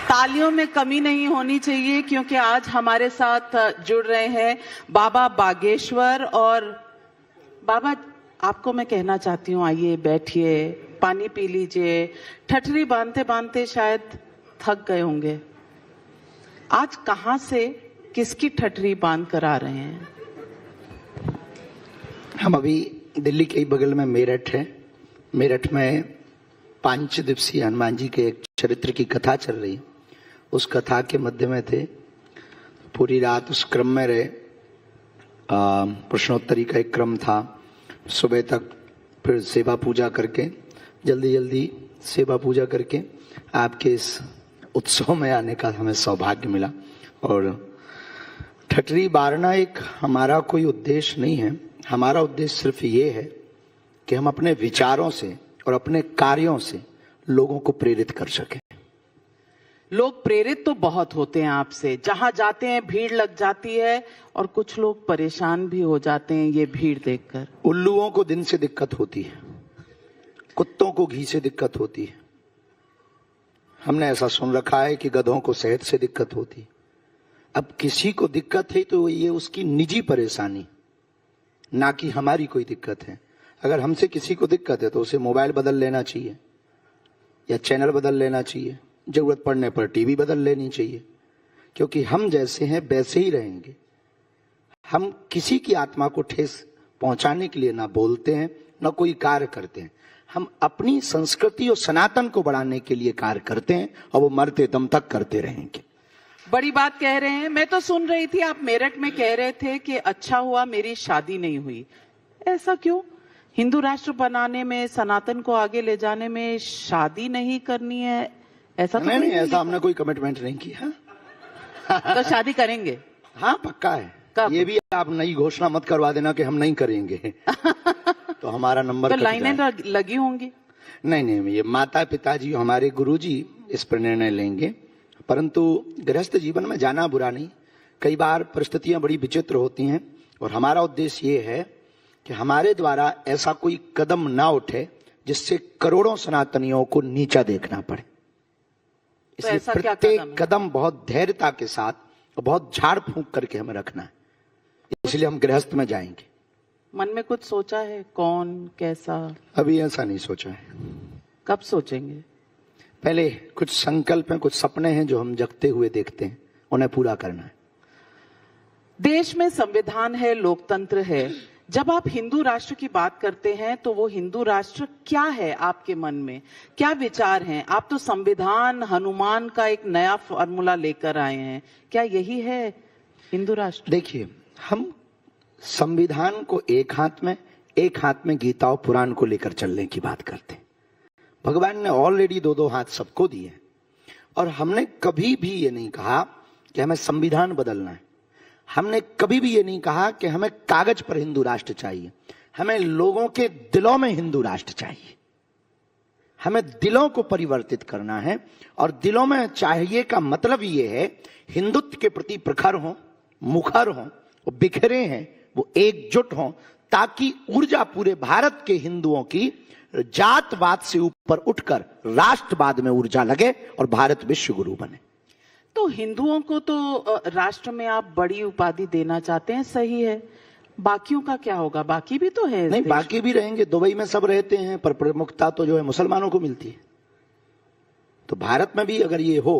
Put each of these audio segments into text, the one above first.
तालियों में कमी नहीं होनी चाहिए, क्योंकि आज हमारे साथ जुड़ रहे हैं बाबा बागेश्वर। और बाबा, आपको मैं कहना चाहती हूँ, आइए बैठिए, पानी पी लीजिए। ठठरी बांधते बांधते शायद थक गए होंगे। आज कहाँ से किसकी ठठरी बांध कर आ रहे हैं? हम अभी दिल्ली के ही बगल में मेरठ है। मेरठ में 5 दिवसीय हनुमान जी के एक चरित्र की कथा चल रही है। उस कथा के मध्य में थे, पूरी रात उस क्रम में रहे। प्रश्नोत्तरी का एक क्रम था, सुबह तक फिर सेवा पूजा करके, जल्दी जल्दी सेवा पूजा करके आपके इस उत्सव में आने का हमें सौभाग्य मिला। और ठठरी बारना एक हमारा कोई उद्देश्य नहीं है। हमारा उद्देश्य सिर्फ ये है कि हम अपने विचारों से और अपने कार्यों से लोगों को प्रेरित कर सकें। लोग प्रेरित तो बहुत होते हैं आपसे, जहां जाते हैं भीड़ लग जाती है, और कुछ लोग परेशान भी हो जाते हैं ये भीड़ देखकर। उल्लुओं को दिन से दिक्कत होती है, कुत्तों को घी से दिक्कत होती है। हमने ऐसा सुन रखा है कि गधों को सेहत से दिक्कत होती है। अब किसी को दिक्कत है तो ये उसकी निजी परेशानी, ना कि हमारी कोई दिक्कत है। अगर हमसे किसी को दिक्कत है तो उसे मोबाइल बदल लेना चाहिए या चैनल बदल लेना चाहिए, जरूरत पड़ने पर टीवी बदल लेनी चाहिए, क्योंकि हम जैसे हैं वैसे ही रहेंगे। हम किसी की आत्मा को ठेस पहुंचाने के लिए ना बोलते हैं ना कोई कार्य करते हैं। हम अपनी संस्कृति और सनातन को बढ़ाने के लिए कार्य करते हैं, और वो मरते दम तक करते रहेंगे। बड़ी बात कह रहे हैं। मैं तो सुन रही थी, आप मेरठ में कह रहे थे कि अच्छा हुआ मेरी शादी नहीं हुई। ऐसा क्यों? हिंदू राष्ट्र बनाने में, सनातन को आगे ले जाने में शादी नहीं करनी है, ऐसा तो नहीं, ऐसा हमने कोई कमिटमेंट नहीं किया। तो शादी करेंगे? हाँ, पक्का है। कब? ये भी आप नई घोषणा मत करवा देना कि हम नहीं करेंगे। तो हमारा नंबर तो लाइनें लगी होंगी। नहीं, ये माता पिताजी, हमारे गुरुजी इस पर निर्णय लेंगे। परंतु गृहस्थ जीवन में जाना बुरा नहीं। कई बार परिस्थितियां बड़ी विचित्र होती हैं, और हमारा उद्देश्य ये है कि हमारे द्वारा ऐसा कोई कदम ना उठे जिससे करोड़ों सनातनियों को नीचा देखना पड़े। इसलिए प्रत्येक कदम बहुत धैर्यता के साथ और बहुत झाड़ फूंक करके हमें रखना है। इसलिए हम गृहस्थ में जाएंगे। मन में कुछ सोचा है, कौन कैसा? अभी ऐसा नहीं सोचा है। कब सोचेंगे? पहले कुछ संकल्प हैं, कुछ सपने हैं जो हम जगते हुए देखते हैं, उन्हें पूरा करना है। देश में संविधान है, लोकतंत्र है। जब आप हिंदू राष्ट्र की बात करते हैं तो वो हिंदू राष्ट्र क्या है आपके मन में? क्या विचार हैं? आप तो संविधान, हनुमान का एक नया फॉर्मूला लेकर आए हैं। क्या यही है हिंदू राष्ट्र? देखिए, हम संविधान को एक हाथ में गीता और पुराण को लेकर चलने की बात करते हैं। भगवान ने ऑलरेडी 2-2 हाथ सबको दिए, और हमने कभी भी ये नहीं कहा कि हमें संविधान बदलना है। हमने कभी भी ये नहीं कहा कि हमें कागज पर हिंदू राष्ट्र चाहिए। हमें लोगों के दिलों में हिंदू राष्ट्र चाहिए। हमें दिलों को परिवर्तित करना है, और दिलों में चाहिए का मतलब ये है हिंदुत्व के प्रति प्रखर हों, मुखर हों, वो बिखरे हैं, वो एकजुट हों, ताकि ऊर्जा पूरे भारत के हिंदुओं की जातवाद से ऊपर उठकर राष्ट्रवाद में ऊर्जा लगे और भारत विश्व गुरु बने। तो हिंदुओं को तो राष्ट्र में आप बड़ी उपाधि देना चाहते हैं, सही है। बाकियों का क्या होगा? बाकी भी तो है। नहीं, बाकी भी रहेंगे। दुबई में सब रहते हैं, पर प्रमुखता तो जो है मुसलमानों को मिलती है। तो भारत में भी अगर ये हो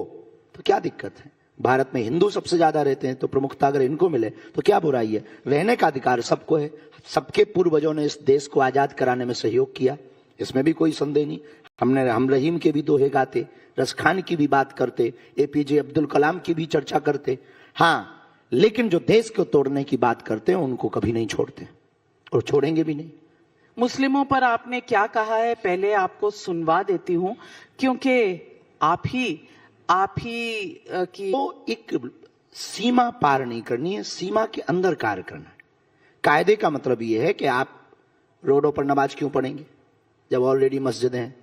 तो क्या दिक्कत है? भारत में हिंदू सबसे ज्यादा रहते हैं, तो प्रमुखता अगर इनको मिले तो क्या बुराई है? रहने का अधिकार सबको है। सबके पूर्वजों ने इस देश को आजाद कराने में सहयोग किया, इसमें भी कोई संदेह नहीं। हम रहीम के भी दोहे गाते, रस खान की भी बात करते, एपीजे अब्दुल कलाम की भी चर्चा करते। हाँ, लेकिन जो देश को तोड़ने की बात करते हैं उनको कभी नहीं छोड़ते, और छोड़ेंगे भी नहीं। मुस्लिमों पर आपने क्या कहा है, पहले आपको सुनवा देती हूं, क्योंकि आप ही की तो एक सीमा पार नहीं करनी है, सीमा के अंदर कार्य करना है। कायदे का मतलब यह है कि आप रोडों पर नमाज क्यों पढ़ेंगे जब ऑलरेडी मस्जिद हैं?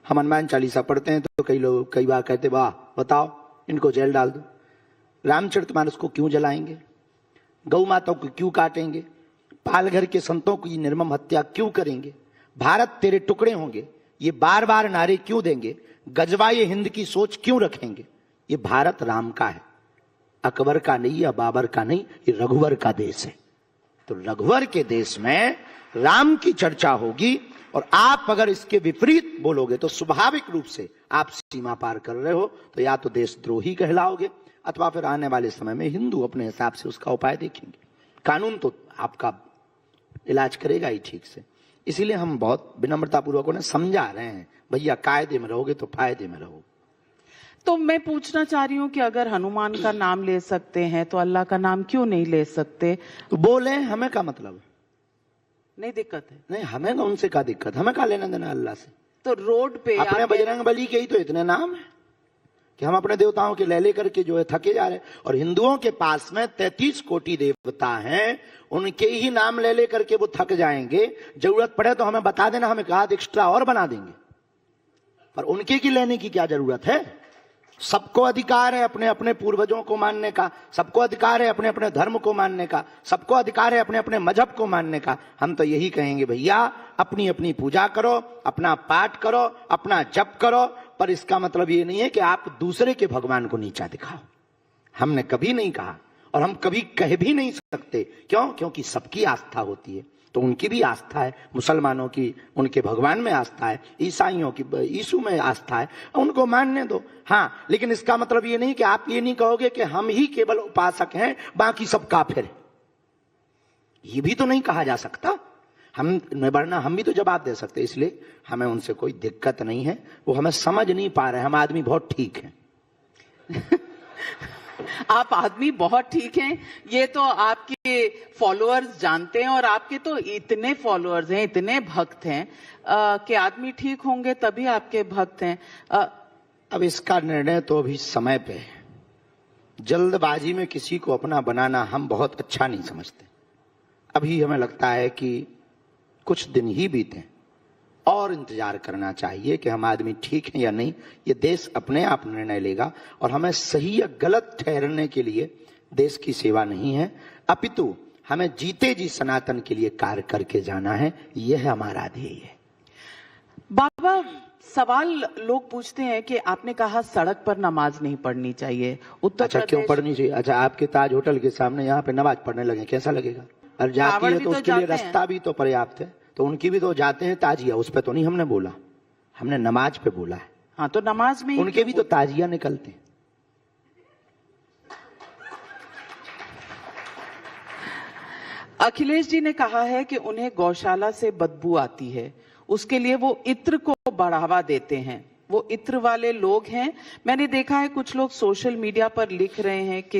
हम हनुमान चालीसा पढ़ते हैं तो कई बार कहते, वाह बताओ इनको जेल डाल दो। रामचरितमानस को क्यों जलाएंगे? गौ माताओं को क्यों काटेंगे? पालघर के संतों की निर्मम हत्या क्यों करेंगे? भारत तेरे टुकड़े होंगे, ये बार बार नारे क्यों देंगे? गजवाए हिंद की सोच क्यों रखेंगे? ये भारत राम का है, अकबर का नहीं या बाबर का नहीं, ये रघुवर का देश है। तो रघुवर के देश में राम की चर्चा होगी और आप अगर इसके विपरीत बोलोगे तो स्वाभाविक रूप से आप सीमा पार कर रहे हो, तो या तो देशद्रोही कहलाओगे अथवा फिर आने वाले समय में हिंदू अपने हिसाब से उसका उपाय देखेंगे। कानून तो आपका इलाज करेगा ही ठीक से। इसीलिए हम बहुत विनम्रतापूर्वक उन्हें समझा रहे हैं, भैया कायदे में रहोगे तो फायदे में रहोगे। तो मैं पूछना चाह रही हूँ कि अगर हनुमान का नाम ले सकते हैं तो अल्लाह का नाम क्यों नहीं ले सकते? तो बोले, हमें क्या मतलब, नहीं दिक्कत है? नहीं, हमें ना उनसे क्या दिक्कत, हमें क्या लेना देना अल्लाह से। तो रोड पे अपने बजरंग बली के ही तो इतने नाम है कि हम अपने देवताओं के ले करके जो है थके जा रहे हैं। और हिंदुओं के पास में 33 कोटि देवता हैं, उनके ही नाम ले करके वो थक जाएंगे। जरूरत पड़े तो हमें बता देना, हमें कहा एक्स्ट्रा और बना देंगे, पर उनके की लेने की क्या जरूरत है। सबको अधिकार है अपने अपने पूर्वजों को मानने का, सबको अधिकार है अपने अपने धर्म को मानने का, सबको अधिकार है अपने अपने मजहब को मानने का। हम तो यही कहेंगे, भैया अपनी अपनी पूजा करो, अपना पाठ करो, अपना जप करो, पर इसका मतलब ये नहीं है कि आप दूसरे के भगवान को नीचा दिखाओ। हमने कभी नहीं कहा और हम कभी कह भी नहीं सकते। क्यों? क्योंकि सबकी आस्था होती है, तो उनकी भी आस्था है, मुसलमानों की उनके भगवान में आस्था है, ईसाइयों की यीशु में आस्था है, उनको मानने दो। हाँ, लेकिन इसका मतलब ये नहीं कि आप ये नहीं कहोगे कि हम ही केवल उपासक हैं, बाकी सब काफिर हैं। ये भी तो नहीं कहा जा सकता। वरना हम भी तो जवाब दे सकते। इसलिए हमें उनसे कोई दिक्कत नहीं है, वो हमें समझ नहीं पा रहे। हम आदमी बहुत ठीक हैं। आप आदमी बहुत ठीक हैं, ये तो आपके फॉलोअर्स जानते हैं। और आपके तो इतने फॉलोअर्स हैं, इतने भक्त हैं कि आदमी ठीक होंगे तभी आपके भक्त हैं। अब इसका निर्णय तो अभी समय पे है। जल्दबाजी में किसी को अपना बनाना हम बहुत अच्छा नहीं समझते। अभी हमें लगता है कि कुछ दिन ही बीते और इंतजार करना चाहिए कि हम आदमी ठीक हैं या नहीं। ये देश अपने आप निर्णय लेगा और हमें सही या गलत ठहरने के लिए देश की सेवा नहीं है, अपितु हमें जीते जी सनातन के लिए कार्य करके जाना है। यह हमारा ध्येय है। बाबा, सवाल लोग पूछते हैं कि आपने कहा सड़क पर नमाज नहीं पढ़नी चाहिए। उत्तर अच्छा, क्यों पढ़नी चाहिए? अच्छा, आपके ताज होटल के सामने यहाँ पे नमाज पढ़ने लगे, कैसा लगेगा? और जाती है तो उसके लिए रास्ता भी तो पर्याप्त है, तो उनकी भी तो जाते हैं ताजिया, उस पर तो नहीं हमने बोला, हमने नमाज पे बोला है। हाँ, तो नमाज में उनके भी तो ताजिया निकलते हैं। अखिलेश जी ने कहा है कि उन्हें गौशाला से बदबू आती है, उसके लिए वो इत्र को बढ़ावा देते हैं। वो इत्र वाले लोग हैं। मैंने देखा है कुछ लोग सोशल मीडिया पर लिख रहे हैं कि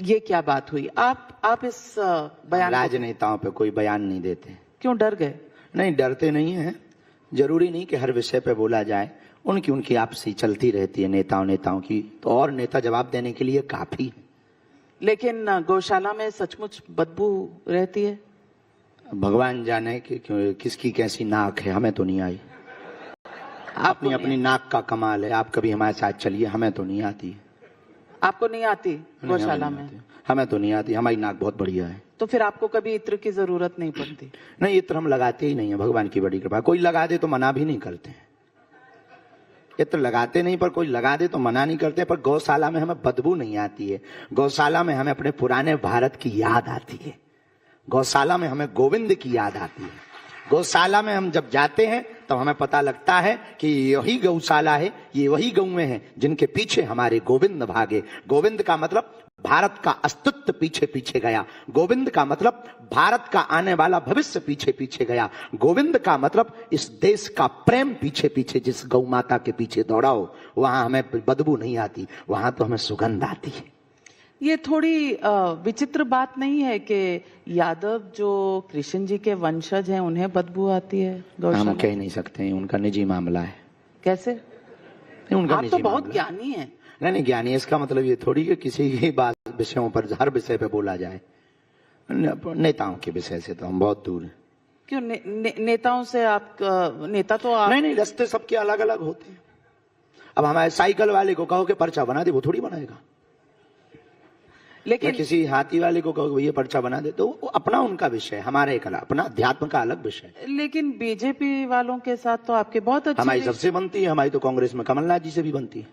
ये क्या बात हुई। आप इस बयान, राजनेताओं पे कोई बयान नहीं देते। क्यों, डर गए? नहीं, डरते नहीं है। जरूरी नहीं कि हर विषय पे बोला जाए। उनकी आपसी चलती रहती है नेताओं की, तो और नेता जवाब देने के लिए काफी है। लेकिन गौशाला में सचमुच बदबू रहती है। भगवान जाने कि किसकी कैसी नाक है, हमें तो नहीं आई। अपनी अपनी नाक का कमाल है। आप कभी हमारे साथ चलिए, हमें तो नहीं आती। आपको नहीं आती गौशाला में? हमें तो नहीं आती, हमारी नाक बहुत बढ़िया है। तो फिर आपको कभी इत्र की जरूरत नहीं पड़ती? नहीं, इत्र हम लगाते ही नहीं है, भगवान की बड़ी कृपा। कोई लगा दे तो मना भी नहीं करते हैं। इत्र लगाते नहीं, पर कोई लगा दे तो मना नहीं करते। पर गौशाला में हमें बदबू नहीं आती है। गौशाला में हमें अपने पुराने भारत की याद आती है। गौशाला में हमें गोविंद की याद आती है। गौशाला में हम जब जाते हैं तब हमें पता लगता है कि यही गौशाला है, ये वही गौएं हैं जिनके पीछे हमारे गोविंद भागे। गोविंद का मतलब भारत का अस्तित्व पीछे पीछे गया। गोविंद का मतलब भारत का आने वाला भविष्य पीछे पीछे गया। गोविंद का मतलब इस देश का प्रेम पीछे पीछे जिस गौ माता के पीछे दौड़ा हो, वहां हमें बदबू नहीं आती, वहां तो हमें सुगंध आती है। ये थोड़ी विचित्र बात नहीं है कि यादव जो कृष्ण जी के वंशज हैं उन्हें बदबू आती है गौशाला? हम कह नहीं सकते हैं, उनका निजी मामला है। कैसे? उनका आप तो बहुत ज्ञानी हैं। नहीं, ज्ञानी इसका मतलब ये थोड़ी कि किसी की बात विषयों पर हर विषय पे बोला जाए। नेताओं के विषय से तो हम बहुत दूर हैं। क्यों नेताओं से? आप नेता तो आप... नहीं, रास्ते सबके अलग अलग होते हैं। अब हमारे साइकिल वाले को कहो कि पर्चा बना दे, वो थोड़ी बनाएगा। लेकिन किसी हाथी वाले को कहो ये पर्चा बना दे, तो वो अपना उनका विषय, हमारा एक अलग, अपना अध्यात्म का अलग विषय। लेकिन बीजेपी वालों के साथ तो आपके बहुत अच्छे। हमारी सबसे बनती है। हमारी तो कांग्रेस में कमलनाथ जी से भी बनती है।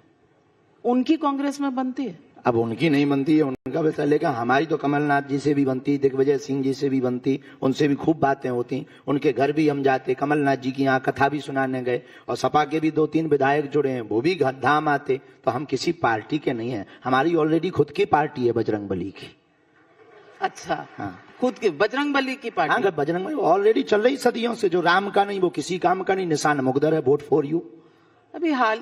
उनकी कांग्रेस में बनती है? अब उनकी नहीं बनती है, उनका वैसा, लेकिन हमारी तो कमलनाथ जी से भी बनती, दिग्विजय सिंह जी से भी बनती, उनसे भी खूब बातें होती, उनके घर भी हम जाते, कमलनाथ जी की यहाँ कथा भी सुनाने गए, और सपा के भी 2-3 विधायक जुड़े हैं, वो भी धाम आते। तो हम किसी पार्टी के नहीं है, हमारी ऑलरेडी खुद की पार्टी है बजरंगबली की। अच्छा, हाँ, खुद की बजरंगबली की पार्टी? हाँ, बजरंगबली ऑलरेडी चल रही सदियों से, जो राम का नहीं वो किसी काम का नहीं, निशान मुकद्दर है, वोट फॉर यू। अभी हाल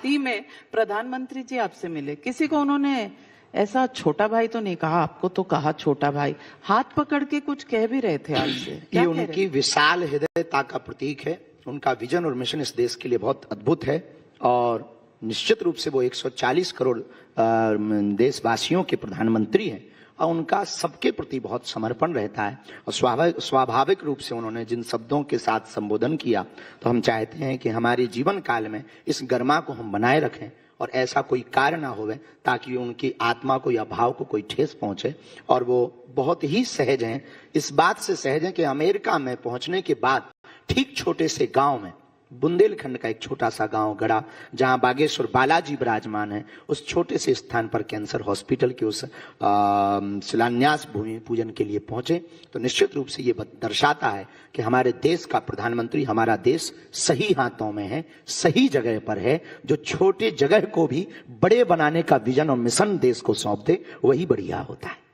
ही में प्रधानमंत्री जी आपसे मिले, किसी को उन्होंने ऐसा छोटा भाई तो नहीं कहा, आपको तो कहा छोटा भाई, हाथ पकड़ के कुछ कह भी रहे थे आपसे? ये उनकी विशाल हृदयता का प्रतीक है, उनका विजन और मिशन इस देश के लिए बहुत अद्भुत है, और निश्चित रूप से वो 140 करोड़ देशवासियों के प्रधानमंत्री हैं, और उनका सबके प्रति बहुत समर्पण रहता है, और स्वाभाविक रूप से उन्होंने जिन शब्दों के साथ संबोधन किया, तो हम चाहते हैं कि हमारे जीवन काल में इस गरिमा को हम बनाए रखें, और ऐसा कोई कार्य ना होवे ताकि उनकी आत्मा को या भाव को कोई ठेस पहुंचे। और वो बहुत ही सहज हैं, इस बात से सहज हैं कि अमेरिका में पहुंचने के बाद ठीक छोटे से गांव में, बुंदेलखंड का एक छोटा सा गांव गड़ा, जहां बागेश्वर बालाजी विराजमान है, उस छोटे से स्थान पर कैंसर हॉस्पिटल के उस शिलान्यास भूमि पूजन के लिए पहुंचे। तो निश्चित रूप से ये दर्शाता है कि हमारे देश का प्रधानमंत्री, हमारा देश सही हाथों में है, सही जगह पर है। जो छोटे जगह को भी बड़े बनाने का विजन और मिशन देश को सौंप दे, वही बढ़िया होता है।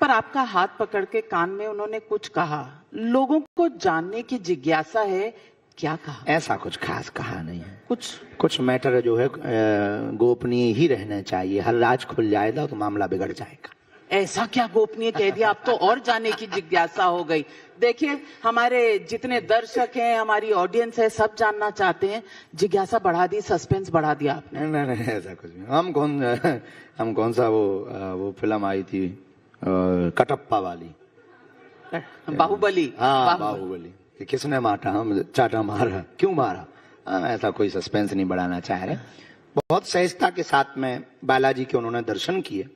पर आपका हाथ पकड़ के कान में उन्होंने कुछ कहा, लोगों को जानने की जिज्ञासा है, क्या कहा? ऐसा कुछ खास कहा नहीं है, कुछ मैटर जो है गोपनीय ही रहना चाहिए, हर राज खुल जाएगा तो मामला बिगड़ जाएगा। ऐसा क्या गोपनीय कह दिया? अब तो और जाने की जिज्ञासा हो गई। देखिए, हमारे जितने दर्शक हैं, हमारी ऑडियंस है, सब जानना चाहते हैं, जिज्ञासा बढ़ा दी, सस्पेंस बढ़ा दिया आपने। नहीं, ऐसा कुछ नहीं। हम कौन सा वो फिल्म आई थी कटप्पा वाली, बाहुबली? हाँ, बाहुबली। किसने मारा? हम चाटा मारा, क्यों मारा? ऐसा कोई सस्पेंस नहीं बढ़ाना चाह रहे। बहुत सहजता के साथ में बालाजी के उन्होंने दर्शन किए।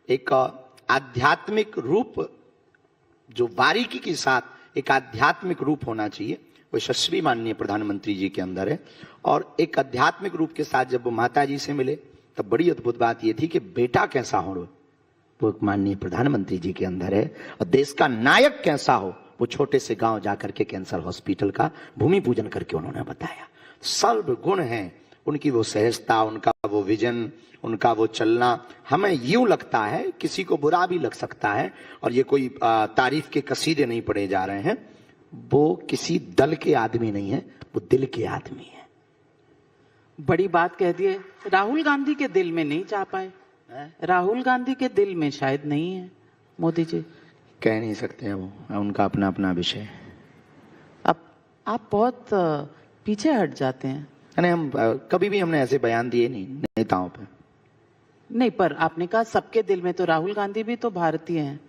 एक आध्यात्मिक रूप, जो बारीकी के साथ एक आध्यात्मिक रूप होना चाहिए, वो यशस्वी माननीय प्रधानमंत्री जी के अंदर है। और एक आध्यात्मिक रूप के साथ जब वो माता जी से मिले, तब बड़ी अद्भुत बात ये थी कि बेटा कैसा हो वो माननीय प्रधानमंत्री जी के अंदर है, और देश का नायक कैसा हो वो छोटे से गांव जाकर के कैंसर हॉस्पिटल का भूमि पूजन करके उन्होंने बताया। सर्व गुण हैं उनकी, वो सहजता, उनका वो विजन, उनका वो चलना। हमें यूं लगता है, किसी को बुरा भी लग सकता है, और ये कोई तारीफ के कसीदे नहीं पढ़े जा रहे हैं, वो किसी दल के आदमी नहीं है, वो दिल के आदमी है। बड़ी बात कह दिए। राहुल गांधी के दिल में नहीं जा पाए? राहुल गांधी के दिल में शायद नहीं है मोदी जी? कह नहीं सकते हैं, वो उनका अपना अपना विषय। अब आप बहुत पीछे हट जाते हैं। नहीं, हम कभी भी हमने ऐसे बयान दिए नहीं नेताओं पे। नहीं, पर आपने कहा सबके दिल में, तो राहुल गांधी भी तो भारतीय हैं,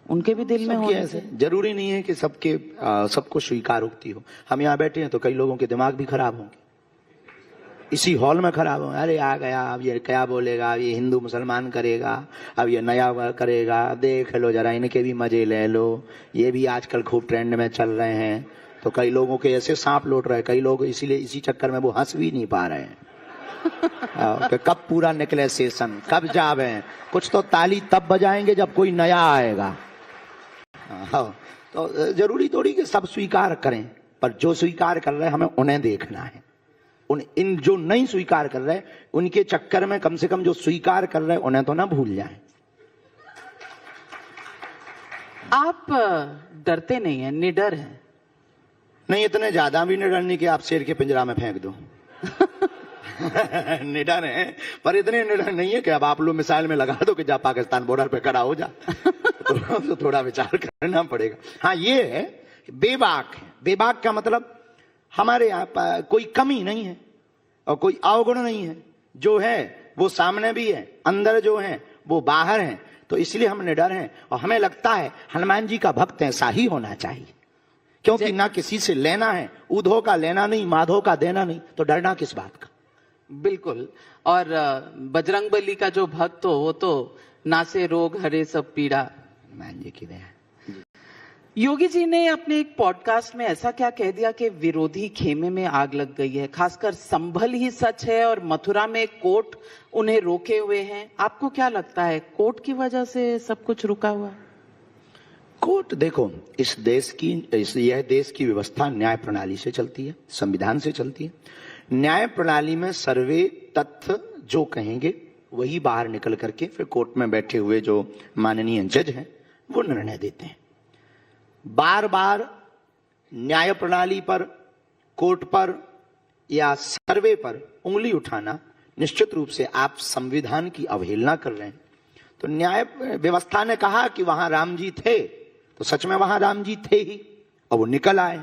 उनके भी दिल में होने ऐसे जरूरी नहीं है कि सबको स्वीकार उगती हो। हम यहाँ बैठे हैं तो कई लोगों के दिमाग भी खराब होंगे, इसी हॉल में खराब हो। अरे आ गया, अब ये क्या बोलेगा, अब ये हिंदू मुसलमान करेगा, अब ये नया करेगा, देख लो जरा, इनके भी मजे ले लो, ये भी आजकल खूब ट्रेंड में चल रहे हैं। तो कई लोगों के ऐसे सांप लौट रहे हैं, कई लोग इसीलिए इसी चक्कर में वो हंस भी नहीं पा रहे हैं। कब पूरा निकले सेशन, कब जावे। कुछ तो ताली तब बजाएंगे जब कोई नया आएगा। तो जरूरी थोड़ी कि सब स्वीकार करें, पर जो स्वीकार कर रहे हैं हमें उन्हें देखना है। इन जो नहीं स्वीकार कर रहे उनके चक्कर में कम से कम जो स्वीकार कर रहे उन्हें तो ना भूल जाएं। आप डरते नहीं हैं, निडर हैं? नहीं, इतने ज्यादा भी निडर नहीं कि आप शेर के पिंजरा में फेंक दो। निडर है, पर इतने निडर नहीं है कि अब आप लोग मिसाइल में लगा दो कि जा पाकिस्तान बॉर्डर पे खड़ा हो जा। तो थोड़ा विचार करना पड़ेगा। हाँ, ये है बेबाक है। बेबाक का मतलब हमारे यहाँ कोई कमी नहीं है और कोई अवगुण नहीं है। जो है वो सामने भी है, अंदर जो है वो बाहर है। तो इसलिए हम निडर हैं, और हमें लगता है हनुमान जी का भक्त ऐसा ही होना चाहिए, क्योंकि ना किसी से लेना है, उधो का लेना नहीं, माधो का देना नहीं, तो डरना किस बात का। बिल्कुल। और बजरंगबली का जो भक्त हो, वो तो नासे रोग हरे सब पीड़ा। हनुमान जी की दया। योगी जी ने अपने एक पॉडकास्ट में ऐसा क्या कह दिया कि विरोधी खेमे में आग लग गई है। खासकर संभल ही सच है और मथुरा में कोर्ट उन्हें रोके हुए हैं। आपको क्या लगता है, कोर्ट की वजह से सब कुछ रुका हुआ? कोर्ट, देखो, यह देश की व्यवस्था न्याय प्रणाली से चलती है, संविधान से चलती है। न्याय प्रणाली में सर्वे तथ्य जो कहेंगे वही बाहर निकल करके फिर कोर्ट में बैठे हुए जो माननीय जज हैं वो निर्णय देते हैं। बार बार न्याय प्रणाली पर, कोर्ट पर या सर्वे पर उंगली उठाना निश्चित रूप से आप संविधान की अवहेलना कर रहे हैं। तो न्याय व्यवस्था ने कहा कि वहां राम जी थे, तो सच में वहां राम जी थे ही और वो निकल आए।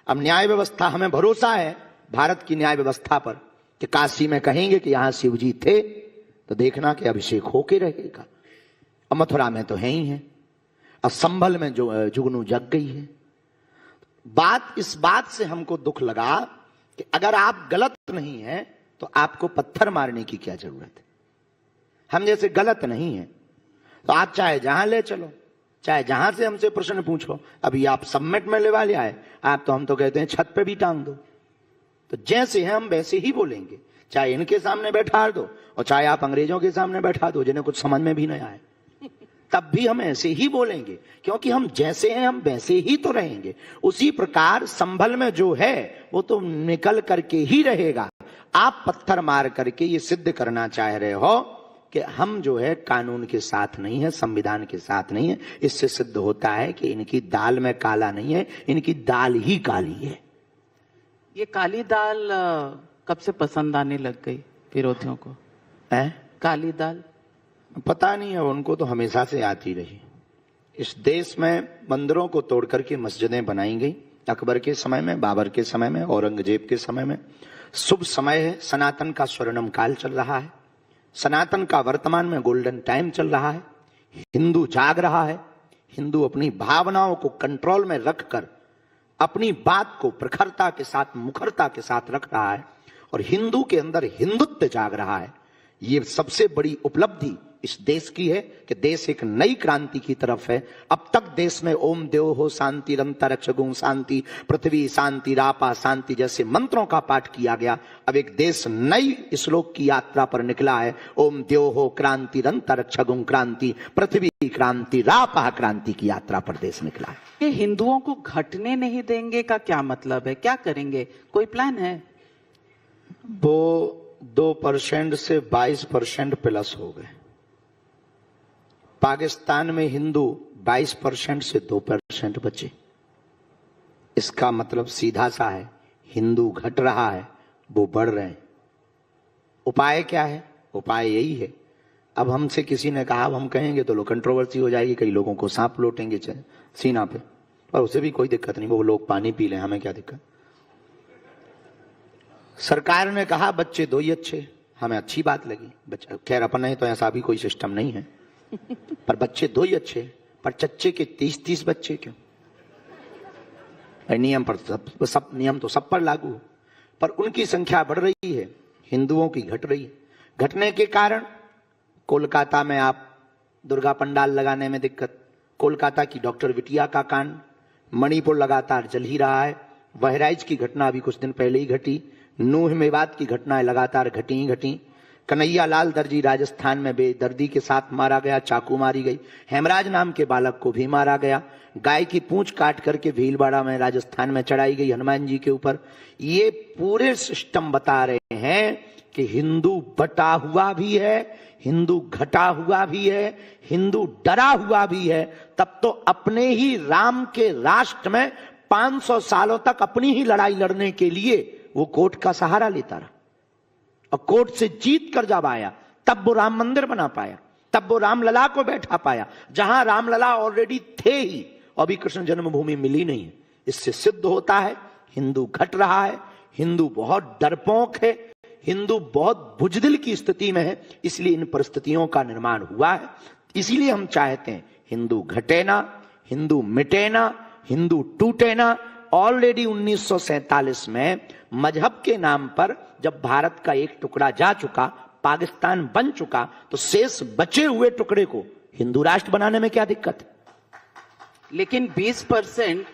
अब न्याय व्यवस्था, हमें भरोसा है भारत की न्याय व्यवस्था पर कि काशी में कहेंगे कि यहां शिव जी थे तो देखना कि अभिषेक होके रहेगा। और मथुरा में तो है ही है, और संभल में जो जुगनू जग गई है। इस बात से हमको दुख लगा कि अगर आप गलत नहीं हैं तो आपको पत्थर मारने की क्या जरूरत है। हम जैसे गलत नहीं हैं तो आप चाहे जहां ले चलो, चाहे जहां से हमसे प्रश्न पूछो। अभी आप सबमिट में लेवा ले आए, हम तो कहते हैं छत पे भी टांग दो। तो जैसे हैं हम वैसे ही बोलेंगे, चाहे इनके सामने बैठा दो और चाहे आप अंग्रेजों के सामने बैठा दो जिन्हें कुछ समझ में भी नहीं आए, तब भी हम ऐसे ही बोलेंगे, क्योंकि हम जैसे हैं हम वैसे ही तो रहेंगे। उसी प्रकार संभल में जो है वो तो निकल करके ही रहेगा। आप पत्थर मार करके ये सिद्ध करना चाह रहे हो कि हम जो है कानून के साथ नहीं है, संविधान के साथ नहीं है। इससे सिद्ध होता है कि इनकी दाल में काला नहीं है, इनकी दाल ही काली है। ये काली दाल कब से पसंद आने लग गई विरोधियों को? काली दाल पता नहीं है, उनको तो हमेशा से आती रही। इस देश में मंदिरों को तोड़ करके मस्जिदें बनाई गई। अकबर के समय में, बाबर के समय में, औरंगजेब के समय में। शुभ समय है, सनातन का स्वर्णिम काल चल रहा है, सनातन का वर्तमान में गोल्डन टाइम चल रहा है। हिंदू जाग रहा है, हिंदू अपनी भावनाओं को कंट्रोल में रखकर अपनी बात को प्रखरता के साथ, मुखरता के साथ रख रहा है, और हिंदू के अंदर हिंदुत्व जाग रहा है। ये सबसे बड़ी उपलब्धि इस देश की है कि देश एक नई क्रांति की तरफ है। अब तक देश में ओम देव हो शांति रंतरक्षगुं शांति, पृथ्वी शांति, रापा शांति जैसे मंत्रों का पाठ किया गया। अब एक देश नई श्लोक की यात्रा पर निकला है। ओम देव हो क्रांति रंतरक्षगुं क्रांति, पृथ्वी क्रांति, रापा क्रांति की यात्रा पर देश निकला है। ये हिंदुओं को घटने नहीं देंगे का क्या मतलब है? क्या करेंगे? कोई प्लान है? वो 2% से 22% प्लस हो गए। पाकिस्तान में हिंदू 22% से 2% बचे। इसका मतलब सीधा सा है, हिंदू घट रहा है, वो बढ़ रहे हैं। उपाय क्या है? उपाय यही है। अब हमसे किसी ने कहा, अब हम कहेंगे तो लोग कंट्रोवर्सी हो जाएगी, कई लोगों को सांप लौटेंगे सीना पे, और उसे भी कोई दिक्कत नहीं, वो लोग पानी पी लें, हमें क्या दिक्कत। सरकार ने कहा बच्चे 2 ही अच्छे, हमें अच्छी बात लगी। बच्चे, खैर अपने तो ऐसा भी कोई सिस्टम नहीं है, पर बच्चे 2 ही अच्छे, पर चच्चे के 30-30 बच्चे क्यों? नियम पर सब नियम तो सब पर लागू, पर उनकी संख्या बढ़ रही है, हिंदुओं की घट रही है। घटने के कारण कोलकाता में आप दुर्गा पंडाल लगाने में दिक्कत, कोलकाता की डॉक्टर बिटिया का कांड, मणिपुर लगातार जल ही रहा है, बहराइच की घटना अभी कुछ दिन पहले ही घटी, नूह मेवात की घटनाएं लगातार घटी ही घटी, कन्हैया लाल दर्जी राजस्थान में बेदर्दी के साथ मारा गया, चाकू मारी गई, हेमराज नाम के बालक को भी मारा गया, गाय की पूंछ काट करके भीलवाड़ा में राजस्थान में चढ़ाई गई हनुमान जी के ऊपर। ये पूरे सिस्टम बता रहे हैं कि हिंदू बटा हुआ भी है, हिंदू घटा हुआ भी है, हिंदू डरा हुआ भी है। तब तो अपने ही राम के राष्ट्र में 500 सालों तक अपनी ही लड़ाई लड़ने के लिए वो कोर्ट का सहारा लेता रहा, और कोर्ट से जीत कर जब आया तब वो राम मंदिर बना पाया, तब वो रामलला को बैठा पाया, जहां रामलला ऑलरेडी थे ही, अभी कृष्ण जन्मभूमि मिली नहीं है। इससे सिद्ध होता है हिंदू घट रहा है, हिंदू बहुत डरपोक है, हिंदू बहुत बुजदिल की स्थिति में है, इसलिए इन परिस्थितियों का निर्माण हुआ है। इसीलिए हम चाहते हैं हिंदू घटे ना, हिंदू मिटे ना, हिंदू टूटे ना। ऑलरेडी 1947 में मजहब के नाम पर जब भारत का एक टुकड़ा जा चुका, पाकिस्तान बन चुका, तो शेष बचे हुए टुकड़े को हिंदू राष्ट्र बनाने में क्या दिक्कत है? लेकिन 20%,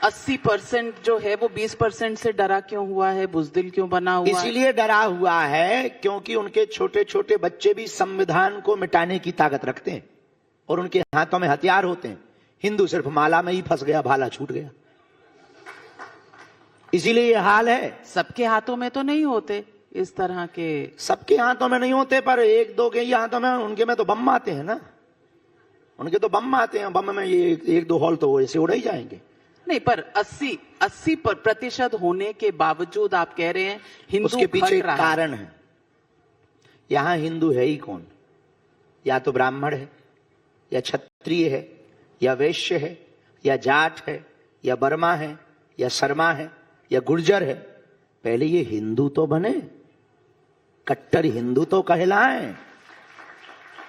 80% जो है वो 20% से डरा क्यों हुआ है, बुजदिल क्यों बना हुआ है? इसीलिए डरा हुआ है क्योंकि उनके छोटे छोटे बच्चे भी संविधान को मिटाने की ताकत रखते हैं और उनके हाथों में हथियार होते हैं। हिंदू सिर्फ माला में ही फंस गया, भाला छूट गया। इसीलिए ये हाल है। सबके हाथों में तो नहीं होते इस तरह के। सबके हाथों में नहीं होते, पर एक दो के ही हाथों में, उनके में तो बम आते हैं ना, उनके तो बम आते हैं। बम में ये एक दो हॉल तो ऐसे उड़ ही जाएंगे। नहीं, पर 80% होने के बावजूद आप कह रहे हैं हिंदू उसके पीछे घट रहा है। कारण है। यहां हिंदू है ही कौन? या तो ब्राह्मण है, या क्षत्रिय है, या वैश्य है, या जाट है, या बर्मा है, या शर्मा है, या गुर्जर है। पहले ये हिंदू तो बने, कट्टर हिंदू तो कहलाएं,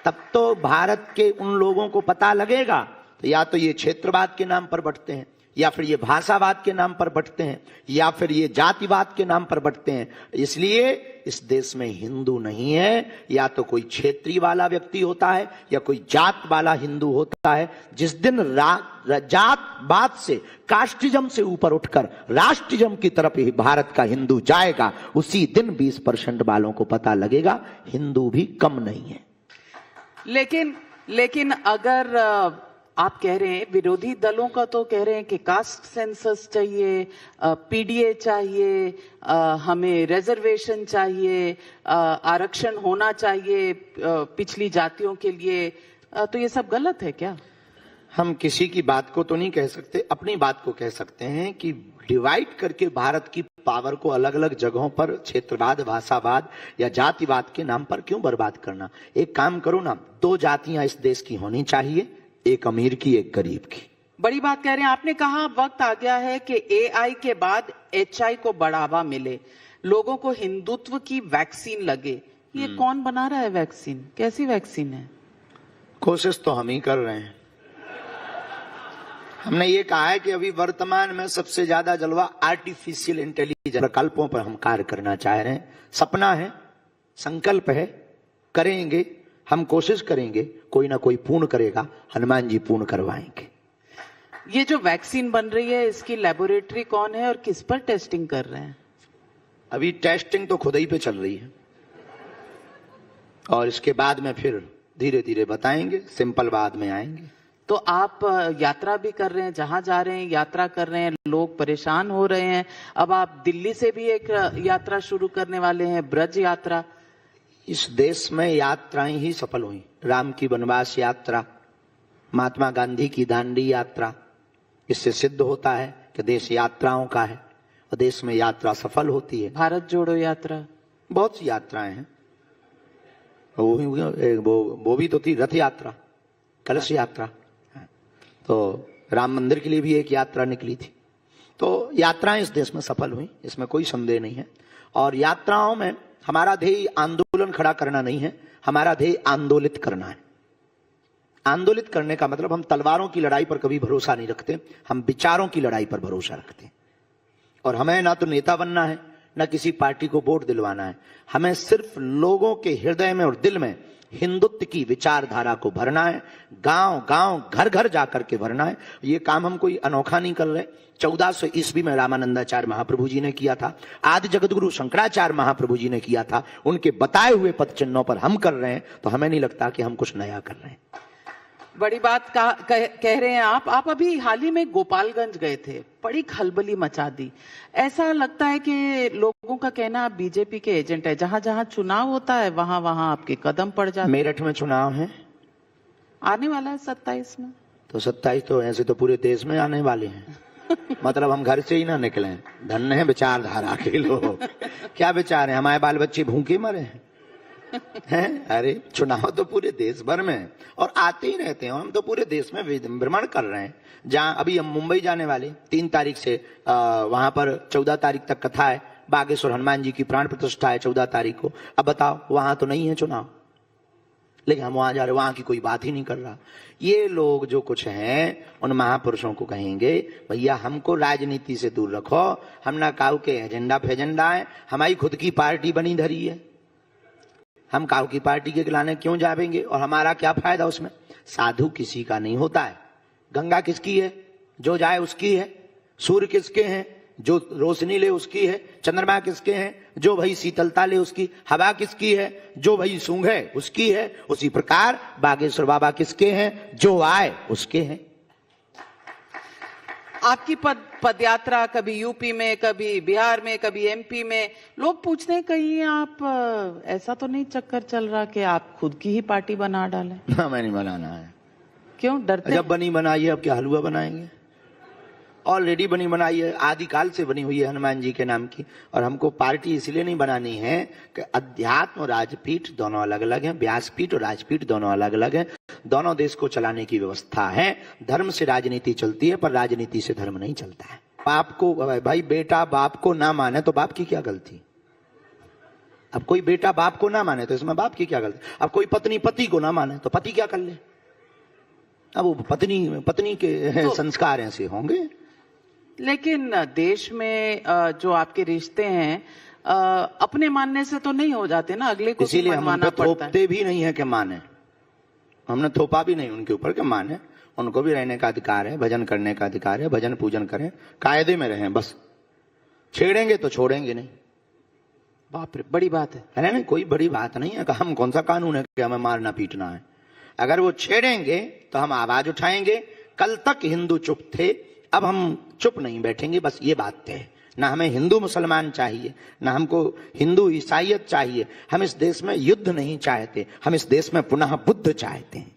तब तो भारत के उन लोगों को पता लगेगा। तो या तो ये क्षेत्रवाद के नाम पर बंटते हैं, या फिर ये भाषावाद के नाम पर बंटते हैं, या फिर ये जातिवाद के नाम पर बंटते हैं। इसलिए इस देश में हिंदू नहीं है, या तो कोई क्षेत्रीय वाला व्यक्ति होता है, या कोई जात वाला हिंदू होता है। जिस दिन जातवाद से, कास्टिज्म से ऊपर उठकर राष्ट्रिज्म की तरफ ही भारत का हिंदू जाएगा, उसी दिन 20% वालों को पता लगेगा हिंदू भी कम नहीं है। लेकिन अगर आप कह रहे हैं, विरोधी दलों का तो कह रहे हैं कि कास्ट सेंसस चाहिए, पीडीए चाहिए, हमें रिजर्वेशन चाहिए, आरक्षण होना चाहिए पिछली जातियों के लिए। तो ये सब गलत है क्या? हम किसी की बात को तो नहीं कह सकते, अपनी बात को कह सकते हैं कि डिवाइड करके भारत की पावर को अलग अलग जगहों पर क्षेत्रवाद, भाषावाद या जातिवाद के नाम पर क्यों बर्बाद करना। एक काम करो ना, 2 जातियां इस देश की होनी चाहिए, एक अमीर की, एक गरीब की। बड़ी बात कह रहे हैं। आपने कहा वक्त आ गया है कि एआई के बाद एचआई को बढ़ावा मिले, लोगों को हिंदुत्व की वैक्सीन लगे। ये कौन बना रहा है वैक्सीन? कैसी वैक्सीन है? कोशिश तो हम ही कर रहे हैं। हमने ये कहा है कि अभी वर्तमान में सबसे ज्यादा जलवा आर्टिफिशियल इंटेलिजेंस प्रकल्पों पर हम कार्य करना चाह रहे हैं। सपना है, संकल्प है, करेंगे, हम कोशिश करेंगे, कोई ना कोई पूर्ण करेगा, हनुमान जी पूर्ण करवाएंगे। ये जो वैक्सीन बन रही है, इसकी लेबोरेटरी कौन है और किस पर टेस्टिंग कर रहे हैं? अभी टेस्टिंग तो खुद ही पे चल रही है, और इसके बाद में फिर धीरे धीरे बताएंगे, सिंपल बाद में आएंगे। तो आप यात्रा भी कर रहे हैं, जहां जा रहे हैं यात्रा कर रहे हैं, लोग परेशान हो रहे हैं। अब आप दिल्ली से भी एक यात्रा शुरू करने वाले हैं, ब्रज यात्रा। इस देश में यात्राएं ही सफल हुई। राम की वनवास यात्रा, महात्मा गांधी की दांडी यात्रा। इससे सिद्ध होता है कि देश यात्राओं का है और देश में यात्रा सफल होती है। भारत जोड़ो यात्रा, बहुत सी यात्राएं हैं। वो भी तो थी रथ यात्रा, कलश यात्रा। तो राम मंदिर के लिए भी एक यात्रा निकली थी। तो यात्राएं इस देश में सफल हुई, इसमें कोई संदेह नहीं है। और यात्राओं में हमारा ध्येय आंदोलन खड़ा करना नहीं है, हमारा ध्येय आंदोलित करना है। आंदोलित करने का मतलब हम तलवारों की लड़ाई पर कभी भरोसा नहीं रखते, हम विचारों की लड़ाई पर भरोसा रखते हैं। और हमें ना तो नेता बनना है, ना किसी पार्टी को वोट दिलवाना है। हमें सिर्फ लोगों के हृदय में और दिल में हिंदुत्व की विचारधारा को भरना है, गांव गांव घर घर जाकर के भरना है। ये काम हम कोई अनोखा नहीं कर रहे। 1400 ईस्वी में रामानंदाचार्य महाप्रभु जी ने किया था, आदि जगतगुरु शंकराचार्य महाप्रभु जी ने किया था। उनके बताए हुए पद चिन्हों पर हम कर रहे हैं, तो हमें नहीं लगता कि हम कुछ नया कर रहे हैं। बड़ी बात कह रहे हैं आप अभी हाल ही में गोपालगंज गए थे, बड़ी खलबली मचा दी। ऐसा लगता है कि लोगों का कहना आप बीजेपी के एजेंट है, जहां जहां चुनाव होता है वहां वहां आपके कदम पड़ जाते। मेरठ में चुनाव है, आने वाला है 27 में। तो 27 तो ऐसे तो पूरे देश में आने वाले हैं। मतलब हम घर से ही ना निकले। धन्य है विचारधारा के लोग। क्या विचार है, हमारे बाल बच्चे भूखे मरे हैं? अरे चुनाव तो पूरे देश भर में है और आते ही रहते हैं। हम तो पूरे देश में भ्रमण कर रहे हैं। जहां अभी हम मुंबई जाने वाले 3 तारीख से, वहां पर 14 तारीख तक कथा है। बागेश्वर हनुमान जी की प्राण प्रतिष्ठा है 14 तारीख को। अब बताओ, वहां तो नहीं है चुनाव, लेकिन हम वहां जा रहे, वहां की कोई बात ही नहीं कर रहा। ये लोग जो कुछ हैं, उन महापुरुषों को कहेंगे भैया हमको राजनीति से दूर रखो, हम ना काऊ के एजेंडा फेजेंडा है, हमारी खुद की पार्टी बनी धरी है, हम काऊ की पार्टी के खिलाने क्यों जाएंगे और हमारा क्या फायदा उसमें। साधु किसी का नहीं होता है, गंगा किसकी है? जो जाए उसकी है। सूर्य किसके हैं? जो रोशनी ले उसकी है। चंद्रमा किसके हैं? जो भाई शीतलता ले उसकी। हवा किसकी है? जो भाई सूंघे उसकी है। उसी प्रकार बागेश्वर बाबा किसके हैं? जो आए उसके हैं। आपकी पदयात्रा कभी यूपी में, कभी बिहार में, कभी एमपी में, लोग पूछते हैं कहीं आप ऐसा तो नहीं चक्कर चल रहा कि आप खुद की ही पार्टी बना डालें? ना, मैं नहीं बनाना है। क्यों डरते? जब बनी बनाई है, अब क्या हलवा बनाएंगे? ऑलरेडी बनी बनाई है, आदिकाल से बनी हुई है हनुमान जी के नाम की। और हमको पार्टी इसलिए नहीं बनानी है कि अध्यात्म और राजपीठ दोनों अलग अलग हैं, व्यासपीठ और राजपीठ दोनों अलग अलग हैं। दोनों देश को चलाने की व्यवस्था है। धर्म से राजनीति चलती है, पर राजनीति से धर्म नहीं चलता है। बाप को, भाई बेटा बाप को ना माने तो बाप की क्या गलती? अब कोई बेटा बाप को ना माने तो इसमें बाप की क्या गलती? अब कोई पत्नी पति को ना माने तो पति क्या कर ले? अब वो पत्नी के तो संस्कार ऐसे होंगे। लेकिन देश में जो आपके रिश्ते हैं अपने मानने से तो नहीं हो जाते ना, अगले को इसीलिए हम मानना पड़ता है। थोपते भी नहीं है कि माने, हमने थोपा भी नहीं उनके ऊपर कि माने। उनको भी रहने का अधिकार है, भजन करने का अधिकार है, भजन पूजन करें, कायदे में रहें, बस छेड़ेंगे तो छोड़ेंगे नहीं। बाप रे, बड़ी बात है। नहीं, कोई बड़ी बात नहीं है। हम कौन सा कानून है कि हमें मारना पीटना है? अगर वो छेड़ेंगे तो हम आवाज उठाएंगे। कल तक हिंदू चुप थे, अब हम चुप नहीं बैठेंगे, बस ये बात है। ना हमें हिंदू मुसलमान चाहिए, ना हमको हिंदू ईसाइयत चाहिए। हम इस देश में युद्ध नहीं चाहते, हम इस देश में पुनः बुद्ध चाहते हैं।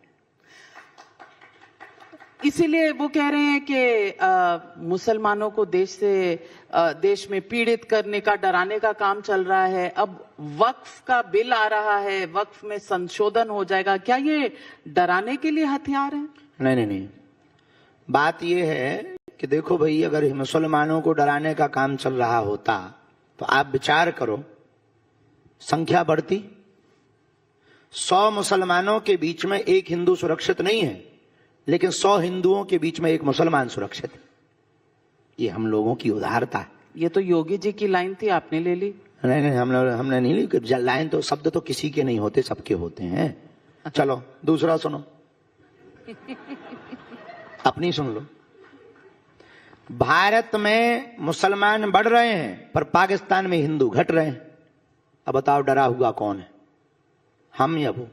इसीलिए वो कह रहे हैं कि मुसलमानों को देश में पीड़ित करने का, डराने का काम चल रहा है। अब वक्फ का बिल आ रहा है, वक्फ में संशोधन हो जाएगा, क्या ये डराने के लिए हथियार है? नहीं, बात ये है कि देखो भाई, अगर मुसलमानों को डराने का काम चल रहा होता तो आप विचार करो, संख्या बढ़ती। 100 मुसलमानों के बीच में एक हिंदू सुरक्षित नहीं है, लेकिन 100 हिंदुओं के बीच में एक मुसलमान सुरक्षित है। ये हम लोगों की उदारता है। ये तो योगी जी की लाइन थी, आपने ले ली? नहीं, हमने नहीं ली लाइन। तो शब्द तो किसी के नहीं होते, सबके होते हैं। चलो दूसरा सुनो, अपनी सुन लो। भारत में मुसलमान बढ़ रहे हैं, पर पाकिस्तान में हिंदू घट रहे हैं। अब बताओ डरा हुआ कौन है, हम या वो?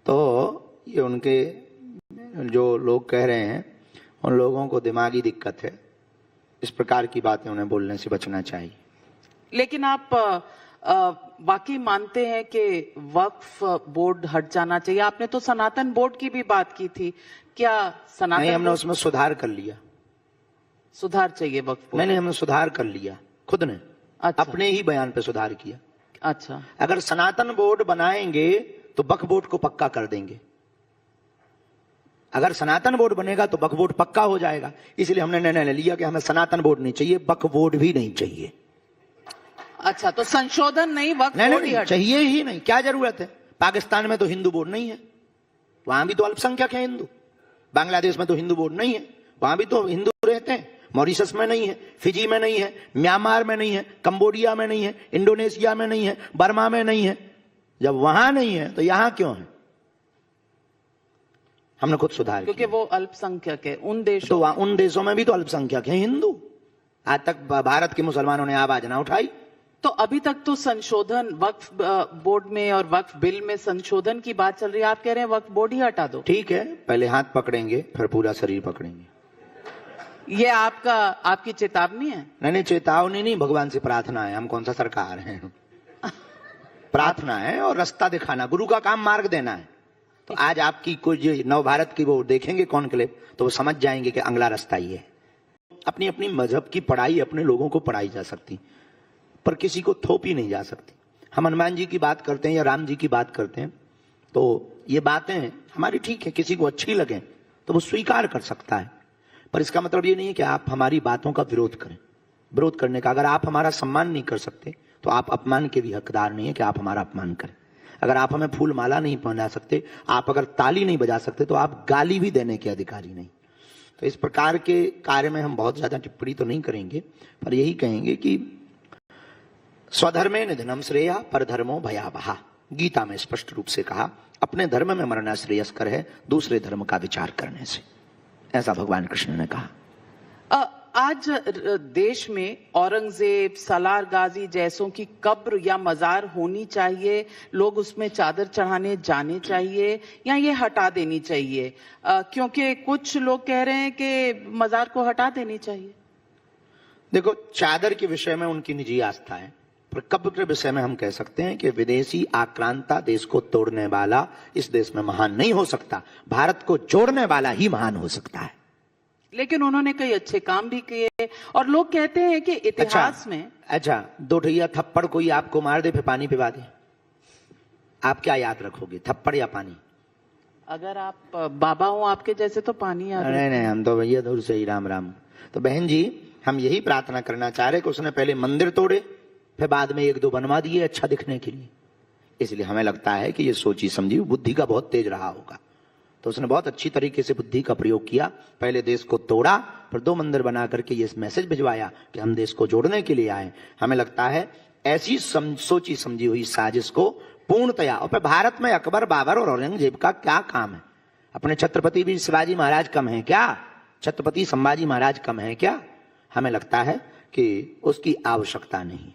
तो ये उनके जो लोग कह रहे हैं, उन लोगों को दिमागी दिक्कत है। इस प्रकार की बातें उन्हें बोलने से बचना चाहिए। लेकिन आप बाकी मानते हैं कि वक्फ बोर्ड हट जाना चाहिए? आपने तो सनातन बोर्ड की भी बात की थी, क्या सनातन? नहीं, हमने उसमें सुधार कर लिया। सुधार चाहिए वक्फ बोर्ड? मैंने हमने सुधार कर लिया खुद ने। अच्छा। अपने ही बयान पे सुधार किया। अच्छा। अगर सनातन बोर्ड बनाएंगे तो वक्फ बोर्ड को पक्का कर देंगे। अगर सनातन बोर्ड बनेगा तो वक्फ बोर्ड पक्का हो जाएगा। इसलिए हमने निर्णय लिया कि हमें सनातन बोर्ड नहीं चाहिए, वक्फ बोर्ड भी नहीं चाहिए। अच्छा, तो संशोधन नहीं, वक्फ बोर्ड नहीं चाहिए ही नहीं। क्या जरूरत है? पाकिस्तान में तो हिंदू बोर्ड नहीं है, वहां भी तो अल्पसंख्यक है हिंदू। बांग्लादेश में तो हिंदू बोर्ड नहीं है, वहां भी तो हिंदू रहते हैं। मॉरिशस में नहीं है, फिजी में नहीं है, म्यांमार में नहीं है, कंबोडिया में नहीं है, इंडोनेशिया में नहीं है, बर्मा में नहीं है। जब वहां नहीं है तो यहां क्यों है? हमने खुद सुधार क्योंकि वो अल्पसंख्यक है उन देशों। तो उन देशों में भी तो अल्पसंख्यक है हिंदू। आज तक भारत के मुसलमानों ने आवाज ना उठाई। तो अभी तक तो संशोधन वक्फ बोर्ड में और वक्फ बिल में संशोधन की बात चल रही है। आप कह रहे हैं वक्फ बोर्ड ही हटा दो? ठीक है, पहले हाथ पकड़ेंगे फिर पूरा शरीर पकड़ेंगे। ये आपकी चेतावनी है? नहीं, चेतावनी नहीं, भगवान से प्रार्थना है। हम कौन सा सरकार है? प्रार्थना है और रास्ता दिखाना, गुरु का काम मार्ग देना है। तो आज आपकी कोई नव भारत की वो देखेंगे कॉन्क्लेव, तो वो समझ जाएंगे कि अगला रास्ता ही है। अपनी अपनी मजहब की पढ़ाई अपने लोगों को पढ़ाई जा सकती, पर किसी को थोपी नहीं जा सकती। हम हनुमान जी की बात करते हैं या राम जी की बात करते हैं, तो ये बातें हमारी ठीक है, किसी को अच्छी लगे तो वो स्वीकार कर सकता है, पर इसका मतलब ये नहीं है कि आप हमारी बातों का विरोध करें। विरोध करने का, अगर आप हमारा सम्मान नहीं कर सकते तो आप अपमान के भी हकदार नहीं है कि आप हमारा अपमान करें। अगर आप हमें फूल माला नहीं पहना सकते, आप अगर ताली नहीं बजा सकते, तो आप गाली भी देने के अधिकारी नहीं। तो इस प्रकार के कार्य में हम बहुत ज्यादा टिप्पणी तो नहीं करेंगे, पर यही कहेंगे कि स्वधर्मे निधनम श्रेया परधर्मो भयावहा। गीता में स्पष्ट रूप से कहा, अपने धर्म में मरना श्रेयस्कर है दूसरे धर्म का विचार करने से। ऐसा भगवान कृष्ण ने कहा। आज देश में औरंगजेब, सलार गाजी जैसों की कब्र या मजार होनी चाहिए, लोग उसमें चादर चढ़ाने जाने चाहिए या ये हटा देनी चाहिए? क्योंकि कुछ लोग कह रहे हैं कि मजार को हटा देनी चाहिए। देखो, चादर के विषय में उनकी निजी आस्था है, पर कब्र के विषय में हम कह सकते हैं कि विदेशी आक्रांता देश को तोड़ने वाला इस देश में महान नहीं हो सकता, भारत को जोड़ने वाला ही महान हो सकता है। लेकिन उन्होंने कई अच्छे काम भी किए और लोग कहते हैं कि इतिहास में अच्छा, दो ठैया थप्पड़ कोई आपको मार दे फिर पानी पिला दे, आप क्या याद रखोगे, थप्पड़ या पानी? अगर आप बाबा हो आपके जैसे तो पानी याद। नहीं, हम तो भैया दूर से ही राम राम। तो बहन जी, हम यही प्रार्थना करना चाह रहे कि उसने पहले मंदिर तोड़े, फिर बाद में एक दो बनवा दिए अच्छा दिखने के लिए। इसलिए हमें लगता है कि ये सोची समझी बुद्धि का बहुत तेज रहा होगा, तो उसने बहुत अच्छी तरीके से बुद्धि का प्रयोग किया। पहले देश को तोड़ा, फिर दो मंदिर बना करके ये मैसेज भिजवाया कि हम देश को जोड़ने के लिए आए। हमें लगता है ऐसी सोची समझी हुई साजिश को पूर्णतया, और फिर भारत में अकबर, बाबर और औरंगजेब का क्या काम है? अपने छत्रपति भी शिवाजी महाराज कम है क्या? छत्रपति संभाजी महाराज कम है क्या? हमें लगता है कि उसकी आवश्यकता नहीं।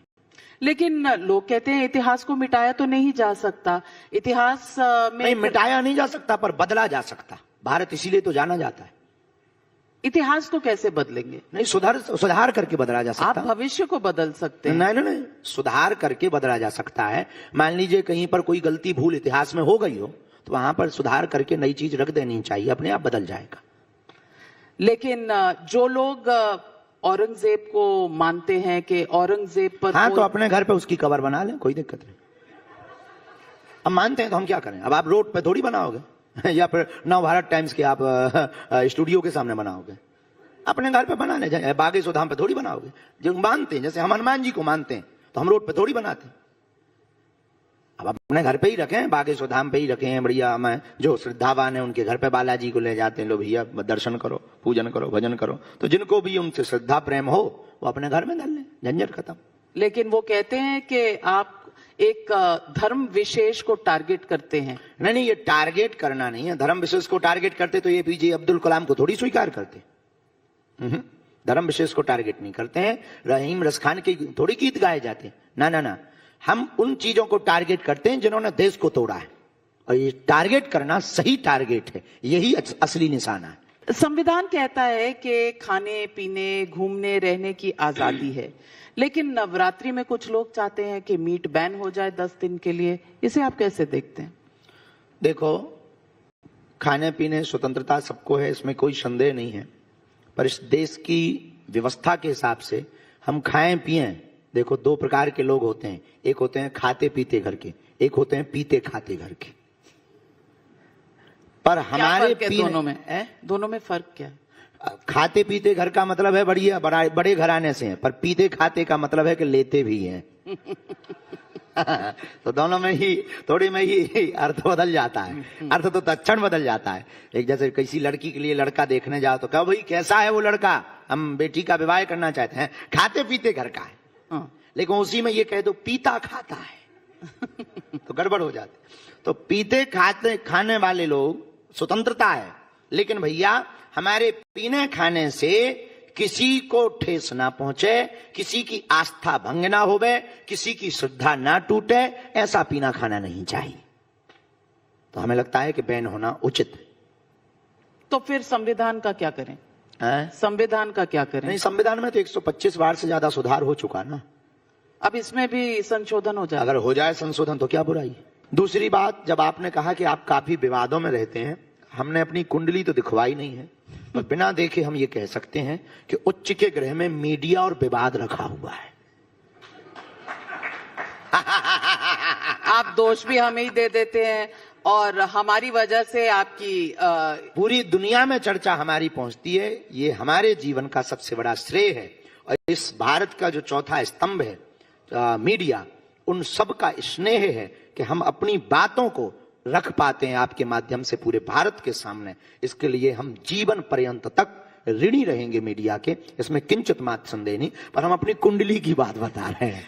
लेकिन लोग कहते हैं इतिहास को मिटाया तो नहीं जा सकता, इतिहास में नहीं, मिटाया नहीं जा सकता पर बदला जा सकता। भारत इसीलिए तो जाना जाता है। इतिहास को कैसे बदलेंगे? नहीं, सुधार करके बदला जा सकता। आप भविष्य को बदल सकते हैं। नहीं, सुधार करके बदला जा सकता है। मान लीजिए कहीं पर कोई गलती भूल इतिहास में हो गई हो, तो वहां पर सुधार करके नई चीज रख देनी चाहिए, अपने आप बदल जाएगा। लेकिन जो लोग औरंगजेब को मानते हैं कि औरंगजेब पर हाँ, तो अपने घर पे उसकी कबर बना लें, कोई दिक्कत नहीं। अब मानते हैं तो हम क्या करें? अब आप रोड पे थोड़ी बनाओगे या फिर नव भारत टाइम्स के आप स्टूडियो के सामने बनाओगे, अपने घर पे बना ले। बागे सुधाम पे थोड़ी बनाओगे। जो मानते हैं, जैसे हम हनुमान जी को मानते हैं, तो हम रोड पे थोड़ी बनाते हैं। अब अपने घर पे ही रखें, बागे सुधाम पे ही रखें। बढ़िया, मैं जो श्रद्धावान है उनके घर पे बालाजी को ले जाते हैं, लो भैया दर्शन करो, पूजन करो, भजन करो। तो जिनको भी उनसे श्रद्धा प्रेम हो वो अपने घर में डाल लें, झंझट खत्म। लेकिन वो कहते हैं कि आप एक धर्म विशेष को टारगेट करते हैं। नहीं, ये टारगेट करना नहीं है। धर्म विशेष को टारगेट करते तो ये पीजे अब्दुल कलाम को थोड़ी स्वीकार करते। धर्म विशेष को टारगेट नहीं करते हैं। रहीम रसखान के थोड़ी गीत गाए जाते। ना, हम उन चीजों को टारगेट करते हैं जिन्होंने देश को तोड़ा है, और ये टारगेट करना सही टारगेट है, यही असली निशाना है। संविधान कहता है कि खाने पीने, घूमने, रहने की आजादी है, लेकिन नवरात्रि में कुछ लोग चाहते हैं कि मीट बैन हो जाए 10 दिन के लिए। इसे आप कैसे देखते हैं? देखो, खाने पीने स्वतंत्रता सबको है, इसमें कोई संदेह नहीं है, पर इस देश की व्यवस्था के हिसाब से हम खाएं पिएं। देखो, दो प्रकार के लोग होते हैं, एक होते हैं खाते पीते घर के, एक होते हैं पीते खाते घर के। पर हमारे दोनों में फर्क क्या है? खाते पीते घर का मतलब है बढ़िया बड़े घराने से है, पर पीते खाते का मतलब है कि लेते भी हैं। तो दोनों में ही थोड़ी में ही अर्थ बदल जाता है, अर्थ तो तत्क्षण बदल जाता है। एक जैसे किसी लड़की के लिए लड़का देखने जाओ तो कहो भाई कैसा है वो लड़का, हम बेटी का विवाह करना चाहते हैं, खाते पीते घर का है। लेकिन उसी में ये कह दो पीता खाता है तो गड़बड़ हो जाती। तो पीते खाते खाने वाले लोग स्वतंत्रता है, लेकिन भैया हमारे पीने खाने से किसी को ठेस ना पहुंचे, किसी की आस्था भंग ना होवे, किसी की श्रद्धा ना टूटे, ऐसा पीना खाना नहीं चाहिए। तो हमें लगता है कि बैन होना उचित है। तो फिर संविधान का क्या करें? संविधान का क्या करें? नहीं, संविधान में तो 125 बार से ज्यादा सुधार हो चुका ना, अब इसमें भी संशोधन हो जाए। अगर हो जाए संशोधन तो क्या बुराई है। दूसरी बात, जब आपने कहा कि आप काफी विवादों में रहते हैं, हमने अपनी कुंडली तो दिखवाई नहीं है, पर बिना देखे हम ये कह सकते हैं कि उच्च के ग्रह में मीडिया और विवाद रखा हुआ है। आप दोष भी हमें ही दे देते हैं और हमारी वजह से आपकी पूरी दुनिया में चर्चा हमारी पहुंचती है। ये हमारे जीवन का सबसे बड़ा श्रेय है, और इस भारत का जो चौथा स्तंभ है मीडिया, उन सब का स्नेह है कि हम अपनी बातों को रख पाते हैं आपके माध्यम से पूरे भारत के सामने। इसके लिए हम जीवन पर्यंत तक ऋणी रहेंगे मीडिया के, इसमें किंचित मात्र संदेह नहीं। पर हम अपनी कुंडली की बात बता रहे हैं।